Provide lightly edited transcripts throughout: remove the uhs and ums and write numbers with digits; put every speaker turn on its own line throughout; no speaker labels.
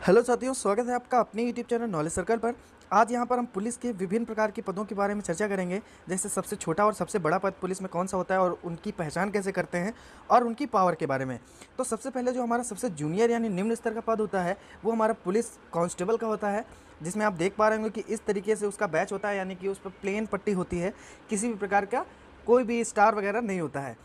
Hello साथियों, स्वागत है आपका अपने यूट्यूब चैनल नॉलेज सर्कल पर। आज यहाँ पर हम पुलिस के विभिन्न प्रकार के पदों के बारे में चर्चा करेंगे। जैसे सबसे छोटा और सबसे बड़ा पद पुलिस में कौन सा होता है और उनकी पहचान कैसे करते हैं और उनकी पावर के बारे में। तो सबसे पहले जो हमारा सबसे जूनियर यानी निम्न स्तर का पद होता है वो हमारा पुलिस कांस्टेबल का होता है, जिसमें आप देख पा रहे होंगे कि इस तरीके से उसका बैच होता है, यानी कि उस पर प्लेन पट्टी होती है, किसी भी प्रकार का कोई भी स्टार वगैरह नहीं होता है।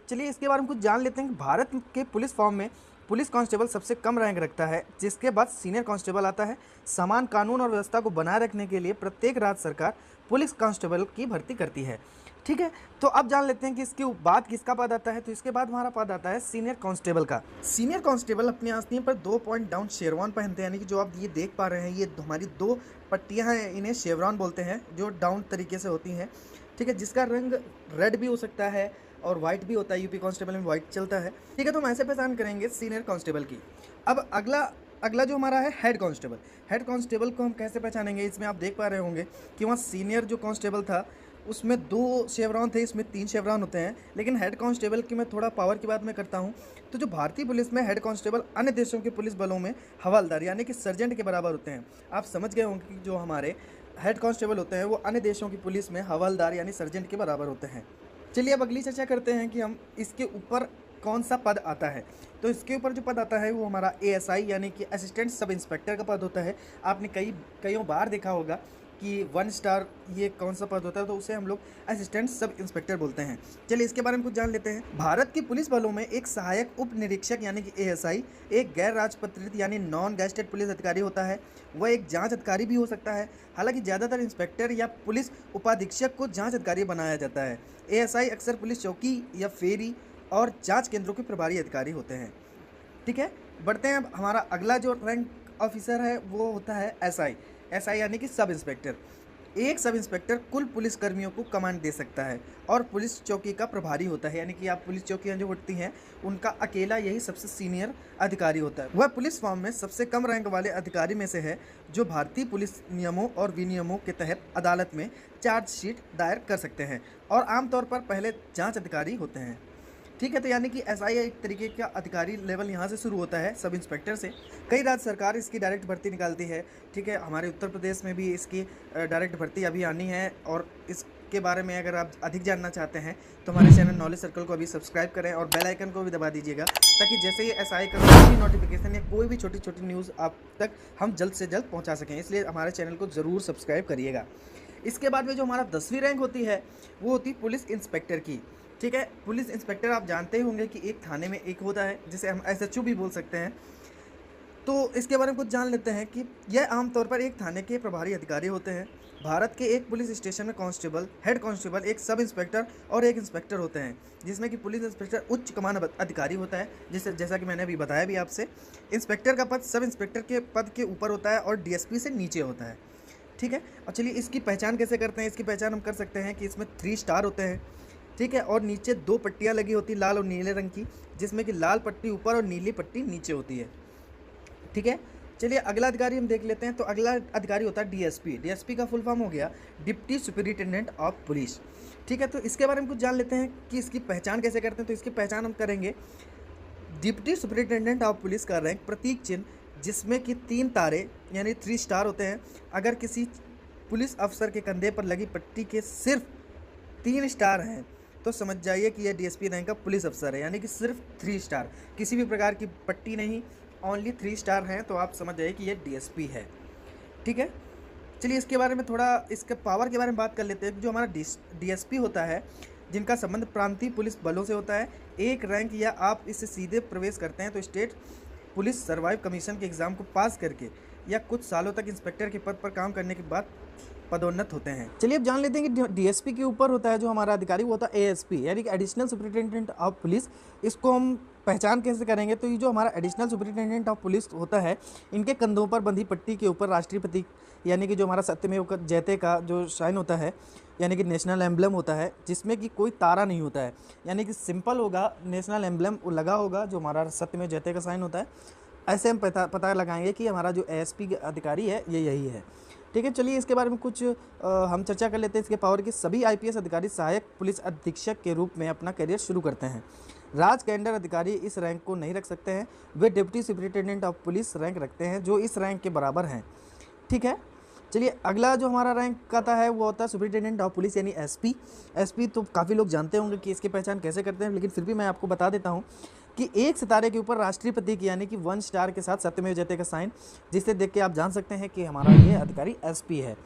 चलिए इसके बारे में कुछ जान लेते हैं कि भारत के पुलिस फॉर्म में पुलिस कांस्टेबल सबसे कम रैंक रखता है, जिसके बाद सीनियर कांस्टेबल आता है। समान कानून और व्यवस्था को बनाए रखने के लिए प्रत्येक राज्य सरकार पुलिस कांस्टेबल की भर्ती करती है। ठीक है, तो अब जान लेते हैं कि इसके बाद किसका पद आता है। तो इसके बाद हमारा पद आता है सीनियर कांस्टेबल का। सीनियर कांस्टेबल अपनी आस्तीन पर 2 पॉइंट डाउन शेरवान पहनते हैं, यानी कि जो आप ये देख पा रहे हैं ये हमारी 2 पट्टियां हैं, इन्हें शेरवान बोलते हैं, जो डाउन तरीके से होती हैं। ठीक है, जिसका रंग रेड भी हो सकता है और वाइट भी होता है। यूपी कांस्टेबल में वाइट चलता है। ठीक है, तो हम ऐसे पहचान करेंगे सीनियर कांस्टेबल की। अब अगला जो हमारा है हेड कांस्टेबल। हेड कांस्टेबल को हम कैसे पहचानेंगे, इसमें आप देख पा रहे होंगे कि वहाँ सीनियर जो कांस्टेबल था उसमें 2 शेवरॉन थे, इसमें 3 शेवरॉन होते हैं। लेकिन हेड कांस्टेबल की मैं थोड़ा पावर की बात मैं करता हूँ। तो जो भारतीय पुलिस में हेड कांस्टेबल अन्य देशों के पुलिस बलों में हवलदार यानी कि सर्जेंट के बराबर होते हैं। आप समझ गए होंगे कि जो हमारे हेड कांस्टेबल होते हैं वो अन्य देशों की पुलिस में हवलदार यानी सर्जेंट के बराबर होते हैं। चलिए अब अगली चर्चा करते हैं कि हम इसके ऊपर कौन सा पद आता है। तो इसके ऊपर जो पद आता है वो हमारा एएसआई यानी कि असिस्टेंट सब इंस्पेक्टर का पद होता है। आपने कईयों बार देखा होगा कि 1 स्टार ये कौन सा पद होता है, तो उसे हम लोग असिस्टेंट सब इंस्पेक्टर बोलते हैं। चलिए इसके बारे में कुछ जान लेते हैं। भारत की पुलिस बलों में एक सहायक उप निरीक्षक यानी कि एएसआई एक गैर राजपत्रित यानी नॉन गैजेटेड पुलिस अधिकारी होता है। वह एक जांच अधिकारी भी हो सकता है। हालांकि ज़्यादातर इंस्पेक्टर या पुलिस उपाधीक्षक को जांच अधिकारी बनाया जाता है। एएसआई अक्सर पुलिस चौकी या फेरी और जांच केंद्रों के प्रभारी अधिकारी होते हैं। ठीक है, बढ़ते हैं। अब हमारा अगला जो रैंक ऑफिसर है वो होता है एसआई। एसआई यानी कि सब इंस्पेक्टर। एक सब इंस्पेक्टर कुल पुलिस कर्मियों को कमांड दे सकता है और पुलिस चौकी का प्रभारी होता है, यानी कि आप पुलिस चौकियां जो होती हैं उनका अकेला यही सबसे सीनियर अधिकारी होता है। वह पुलिस फॉर्म में सबसे कम रैंक वाले अधिकारी में से है जो भारतीय पुलिस नियमों और विनियमों के तहत अदालत में चार्जशीट दायर कर सकते हैं और आमतौर पर पहले जाँच अधिकारी होते हैं। ठीक है, तो यानी कि एसआई एक तरीके का अधिकारी लेवल यहाँ से शुरू होता है सब इंस्पेक्टर से। कई राज्य सरकार इसकी डायरेक्ट भर्ती निकालती है। ठीक है, हमारे उत्तर प्रदेश में भी इसकी डायरेक्ट भर्ती अभी आनी है और इसके बारे में अगर आप अधिक जानना चाहते हैं तो हमारे चैनल नॉलेज सर्कल को अभी सब्सक्राइब करें और बेल आइकन को भी दबा दीजिएगा, ताकि जैसे ही एसआई का कोई भी नोटिफिकेशन या कोई भी छोटी छोटी न्यूज़ आप तक हम जल्द से जल्द पहुँचा सकें। इसलिए हमारे चैनल को ज़रूर सब्सक्राइब करिएगा। इसके बाद में जो हमारा 10वीं रैंक होती है वो होती है पुलिस इंस्पेक्टर की। ठीक है, पुलिस इंस्पेक्टर आप जानते ही होंगे कि एक थाने में एक होता है, जिसे हम एसएचओ भी बोल सकते हैं। तो इसके बारे में कुछ जान लेते हैं कि यह आमतौर पर एक थाने के प्रभारी अधिकारी होते हैं। भारत के एक पुलिस स्टेशन में कांस्टेबल, हेड कांस्टेबल, एक सब इंस्पेक्टर और एक इंस्पेक्टर होते हैं, जिसमें कि पुलिस इंस्पेक्टर उच्च कमान अधिकारी होता है, जैसा कि मैंने अभी बताया भी आपसे। इंस्पेक्टर का पद सब इंस्पेक्टर के पद के ऊपर होता है और डीएसपी से नीचे होता है। ठीक है, और चलिए इसकी पहचान कैसे करते हैं। इसकी पहचान हम कर सकते हैं कि इसमें 3 स्टार होते हैं। ठीक है, और नीचे 2 पट्टियाँ लगी होती लाल और नीले रंग की, जिसमें कि लाल पट्टी ऊपर और नीली पट्टी नीचे होती है। ठीक है, चलिए अगला अधिकारी हम देख लेते हैं। तो अगला अधिकारी होता है डीएसपी। डीएसपी का फुल फॉर्म हो गया डिप्टी सुपरिटेंडेंट ऑफ पुलिस। ठीक है, तो इसके बारे में कुछ जान लेते हैं कि इसकी पहचान कैसे करते हैं। तो इसकी पहचान हम करेंगे। डिप्टी सुपरिटेंडेंट ऑफ पुलिस का रैंक प्रतीक चिन्ह जिसमें कि 3 तारे यानी 3 स्टार होते हैं। अगर किसी पुलिस अफसर के कंधे पर लगी पट्टी के सिर्फ 3 स्टार हैं तो समझ जाइए कि यह डीएसपी रैंक का पुलिस अफसर है, यानी कि सिर्फ 3 स्टार, किसी भी प्रकार की पट्टी नहीं, ओनली 3 स्टार हैं, तो आप समझ जाइए कि यह डीएसपी है। ठीक है, चलिए इसके बारे में थोड़ा इसके पावर के बारे में बात कर लेते हैं। जो हमारा डीएसपी होता है, जिनका संबंध प्रांतीय पुलिस बलों से होता है, एक रैंक या आप इससे सीधे प्रवेश करते हैं तो स्टेट पुलिस सर्वाइव कमीशन के एग्ज़ाम को पास करके या कुछ सालों तक इंस्पेक्टर के पद पर काम करने के बाद पदोन्नत होते हैं। चलिए अब जान लेते हैं कि डीएसपी के ऊपर होता है जो हमारा अधिकारी, वो होता है एएसपी यानी कि एडिशनल सुपरिटेंडेंट ऑफ पुलिस। इसको हम पहचान कैसे करेंगे। तो ये जो हमारा एडिशनल सुपरिटेंडेंट ऑफ पुलिस होता है, इनके कंधों पर बंधी पट्टी के ऊपर राष्ट्रीय प्रतीक यानी कि जो हमारा सत्यमेव जयते का जो साइन होता है, यानी कि नेशनल एम्बलम होता है, जिसमें कि कोई तारा नहीं होता है, यानी कि सिंपल होगा, नेशनल एम्बलम लगा होगा जो हमारा सत्यमेव जयते का साइन होता है। ऐसे हम पता लगाएंगे कि हमारा जो एएसपी अधिकारी है ये यही है। ठीक है, चलिए इसके बारे में कुछ हम चर्चा कर लेते हैं। इसके पावर की सभी आईपीएस अधिकारी सहायक पुलिस अधीक्षक के रूप में अपना करियर शुरू करते हैं। राज के अंडर अधिकारी इस रैंक को नहीं रख सकते हैं, वे deputy superintendent of police rank रखते हैं जो इस रैंक के बराबर हैं। ठीक है, चलिए अगला जो हमारा रैंक आता है वो होता है सुपरिटेंडेंट ऑफ पुलिस यानी एसपी। एसपी तो काफ़ी लोग जानते होंगे कि इसकी पहचान कैसे करते हैं, लेकिन फिर भी मैं आपको बता देता हूँ कि एक सितारे के ऊपर राष्ट्रीय प्रतीक यानी कि 1 स्टार के साथ सत्यमेव जयते का साइन, जिसे देख के आप जान सकते हैं कि हमारा ये अधिकारी एसपी है।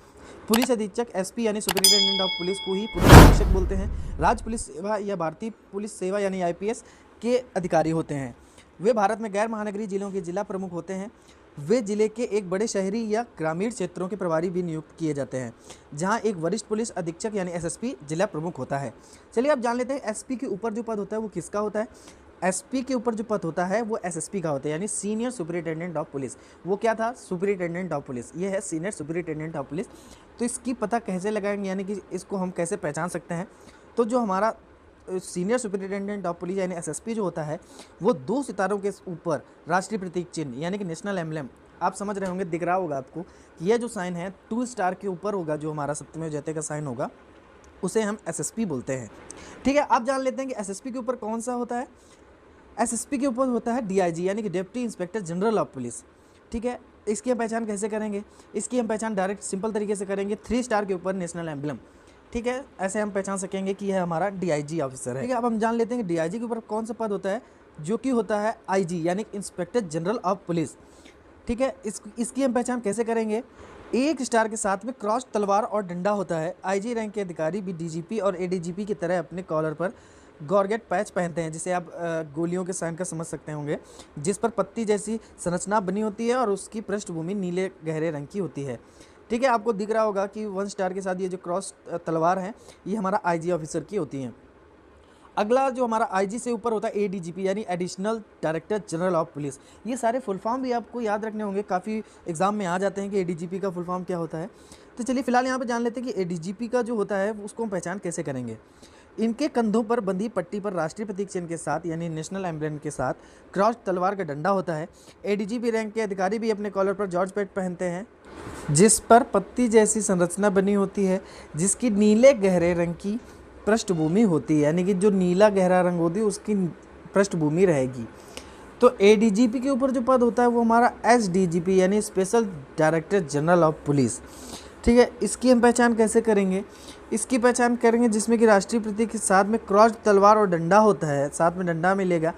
पुलिस अधीक्षक एसपी यानी सुपरिटेंडेंट ऑफ पुलिस को ही पुलिस अधीक्षक बोलते हैं। राज्य पुलिस सेवा या भारतीय पुलिस सेवा यानी आईपीएस के अधिकारी होते हैं। वे भारत में गैर महानगरीय जिलों के जिला प्रमुख होते हैं। वे जिले के एक बड़े शहरी या ग्रामीण क्षेत्रों के प्रभारी भी नियुक्त किए जाते हैं, जहां एक वरिष्ठ पुलिस अधीक्षक यानी एसएसपी जिला प्रमुख होता है। चलिए अब जान लेते हैं एसपी के ऊपर जो पद होता है वो किसका होता है। एसपी के ऊपर जो पद होता है वो एसएसपी का होता है यानी सीनियर सुपरिटेंडेंट ऑफ पुलिस। वो क्या था, सुपरिटेंडेंट ऑफ पुलिस, ये है सीनियर सुपरिटेंडेंट ऑफ पुलिस। तो इसकी पता कैसे लगाएंगे यानी कि इसको हम कैसे पहचान सकते हैं, तो जो हमारा सीनियर सुपरिटेंडेंट ऑफ पुलिस यानी एसएसपी जो होता है वो 2 सितारों के ऊपर राष्ट्रीय प्रतीक चिन्ह यानी कि नेशनल एम्बलम, आप समझ रहे होंगे, दिख रहा होगा आपको कि यह जो साइन है 2 स्टार के ऊपर होगा, जो हमारा सत्यमेव जयते का साइन होगा उसे हम एसएसपी बोलते हैं। ठीक है, आप जान लेते हैं कि एसएसपी के ऊपर कौन सा होता है। एसएसपी के ऊपर होता है डीआईजी यानी कि deputy inspector general of police. ठीक है, इसकी हम पहचान कैसे करेंगे, इसकी हम पहचान डायरेक्ट सिंपल तरीके से करेंगे, 3 स्टार के ऊपर नेशनल एम्बलम। ठीक है, ऐसे हम पहचान सकेंगे कि यह हमारा डीआईजी ऑफिसर है। ठीक है, अब हम जान लेते हैं कि डीआईजी के ऊपर कौन सा पद होता है, जो कि होता है आईजी यानी इंस्पेक्टर जनरल ऑफ पुलिस। ठीक है, इसकी हम पहचान कैसे करेंगे, 1 स्टार के साथ में क्रॉस तलवार और डंडा होता है। आईजी रैंक के अधिकारी भी डीजीपी और एडीजीपी की तरह अपने कॉलर पर गॉर्गेट पैच पहनते हैं, जिसे आप गोलियों के साइन का समझ सकते होंगे, जिस पर पत्ती जैसी संरचना बनी होती है और उसकी पृष्ठभूमि नीले गहरे रंग की होती है। ठीक है, आपको दिख रहा होगा कि 1 स्टार के साथ ये जो क्रॉस तलवार है ये हमारा आईजी ऑफिसर की होती हैं। अगला जो हमारा आईजी से ऊपर होता है एडीजीपी यानी additional director general of police. ये सारे फुल फॉर्म भी आपको याद रखने होंगे, काफ़ी एग्जाम में आ जाते हैं कि एडीजीपी का फुल फॉर्म क्या होता है। तो चलिए फिलहाल यहाँ पे जान लेते हैं कि एडीजीपी का जो होता है उसको हम पहचान कैसे करेंगे। इनके कंधों पर बंधी पट्टी पर राष्ट्रीय प्रतीक चिन्ह के साथ यानी नेशनल एम्बलम के साथ क्रॉस तलवार का डंडा होता है। एडीजीपी रैंक के अधिकारी भी अपने कॉलर पर जॉर्ज पैड पहनते हैं, जिस पर पत्ती जैसी संरचना बनी होती है, जिसकी नीले गहरे रंग की पृष्ठभूमि होती है, यानी कि जो नीला गहरा रंग होती है उसकी पृष्ठभूमि रहेगी। तो एडीजीपी के ऊपर जो पद होता है वो हमारा एसडीजीपी यानी special director general of police. ठीक है, इसकी हम पहचान कैसे करेंगे, इसकी पहचान करेंगे जिसमें कि राष्ट्रीय प्रतीक के साथ में क्रॉस तलवार और डंडा होता है, साथ में डंडा मिलेगा।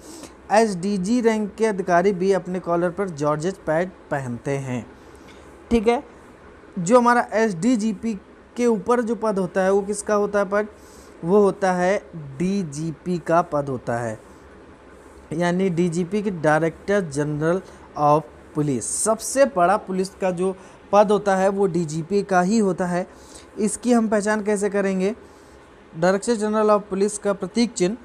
एसडीजी रैंक के अधिकारी भी अपने कॉलर पर जॉर्जेट पैड पहनते हैं। ठीक है, जो हमारा एसडीजीपी के ऊपर जो पद होता है वो किसका होता है पद, वो होता है डीजीपी का पद होता है, यानी डीजीपी के डायरेक्टर जनरल ऑफ पुलिस। सबसे बड़ा पुलिस का जो पद होता है वो डीजीपी का ही होता है। इसकी हम पहचान कैसे करेंगे, डायरेक्टर जनरल ऑफ पुलिस का प्रतीक चिन्ह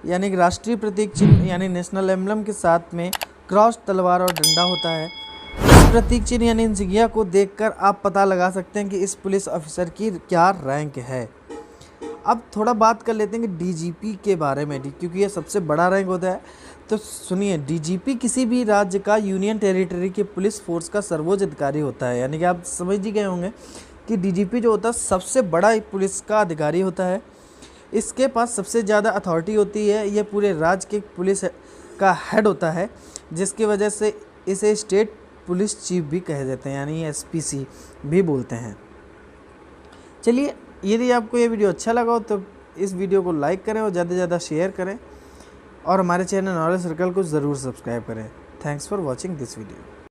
यानी राष्ट्रीय प्रतीक चिन्ह यानी नेशनल एम्बलम के साथ में क्रॉस तलवार और डंडा होता है। इस प्रतीक चिन्ह यानी इंसिग्निया को देखकर आप पता लगा सकते हैं कि इस पुलिस ऑफिसर की क्या रैंक है। अब थोड़ा बात कर लेते हैं कि डीजीपी के बारे में, क्योंकि ये सबसे बड़ा रैंक होता है। तो सुनिए, डीजीपी किसी भी राज्य का यूनियन टेरिटरी के पुलिस फोर्स का सर्वोच्च अधिकारी होता है, यानी कि आप समझ ही गए होंगे कि डीजीपी जो होता है सबसे बड़ा पुलिस का अधिकारी होता है। इसके पास सबसे ज़्यादा अथॉरिटी होती है, यह पूरे राज्य के पुलिस का हेड होता है, जिसकी वजह से इसे स्टेट पुलिस चीफ भी कह देते हैं, यानी एसपीसी भी बोलते हैं। चलिए, यदि आपको ये वीडियो अच्छा लगा हो तो इस वीडियो को लाइक करें और ज़्यादा से ज़्यादा शेयर करें और हमारे चैनल नॉलेज सर्कल को ज़रूर सब्सक्राइब करें। Thanks for watching this video.